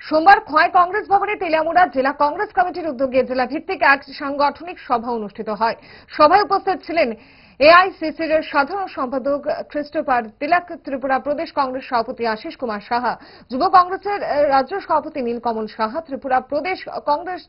সোমবার খোয়াই কংগ্রেস ভবনে তেলিয়ামুড়া জেলা কংগ্রেস কমিটির উদ্যোগে জেলা ভিত্তিক এক সাংগঠনিক সভা অনুষ্ঠিত হয়। সভায় উপস্থিত ছিলেন এআইসিসির সাধারণ সম্পাদক ক্রিস্টোফার তিলক, ত্রিপুরা প্রদেশ কংগ্রেস সভাপতি আশিস কুমার সাহা, যুব কংগ্রেসের রাজ্য সভাপতি নীলকমল সাহা, ত্রিপুরা প্রদেশ কংগ্রেস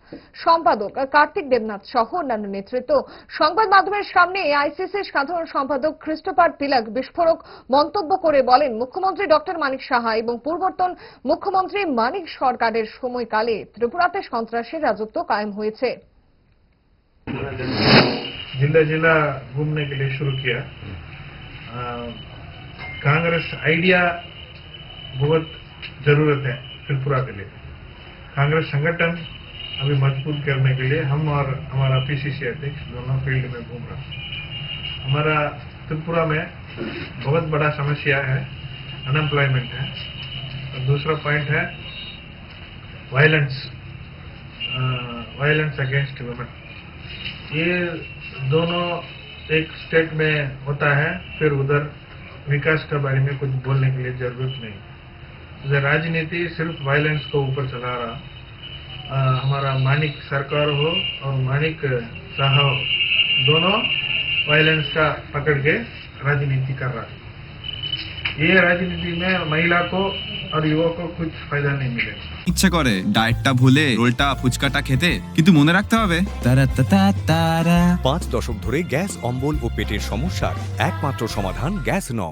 সম্পাদক কার্তিক দেবনাথ সহ অন্যান্য নেতৃত্ব। সংবাদ মাধ্যমের সামনে এআইসিসির সাধারণ সম্পাদক ক্রিস্টোফার তিলক বিস্ফোরক মন্তব্য করে বলেন, মুখ্যমন্ত্রী ডক্টর মানিক সাহা এবং পূর্বতন মুখ্যমন্ত্রী মানিক সরকারের সময়কালে ত্রিপুরাতে সন্ত্রাসের রাজত্ব কায়েম হয়েছে। जिला जिला घूमने के लिए शुरू किया। कांग्रेस आइडिया बहुत जरूरत है त्रिपुरा के लिए। कांग्रेस संगठन अभी मजबूत करने के लिए हम और हमारा पीसीसी अध्यक्ष दोनों फील्ड में घूम रहा है। हमारा त्रिपुरा में बहुत बड़ा समस्या है, अनएम्प्लॉयमेंट है। और दूसरा पॉइंट है वायलेंस अगेंस्ट वुमेन। ये दोनों एक स्टेट में होता है, फिर उधर विकास के बारे में कुछ बोलने के लिए जरूरत नहीं। उधर राजनीति सिर्फ वायलेंस को ऊपर चला रहा। हमारा मानिक सरकार हो और मानिक साहा हो, दोनों वायलेंस का पकड़ के राजनीति कर रहा है। ये राजनीति में महिला को और युवा को कुछ फायदा नहीं मिलेगा। ইচ্ছে করে ডায়েটটা ভুলে রোলটা ফুচকাটা খেতে, কিন্তু মনে রাখতে হবে 5 দশক ধরে গ্যাস, অম্বল ও পেটের সমস্যার একমাত্র সমাধান গ্যাস নল।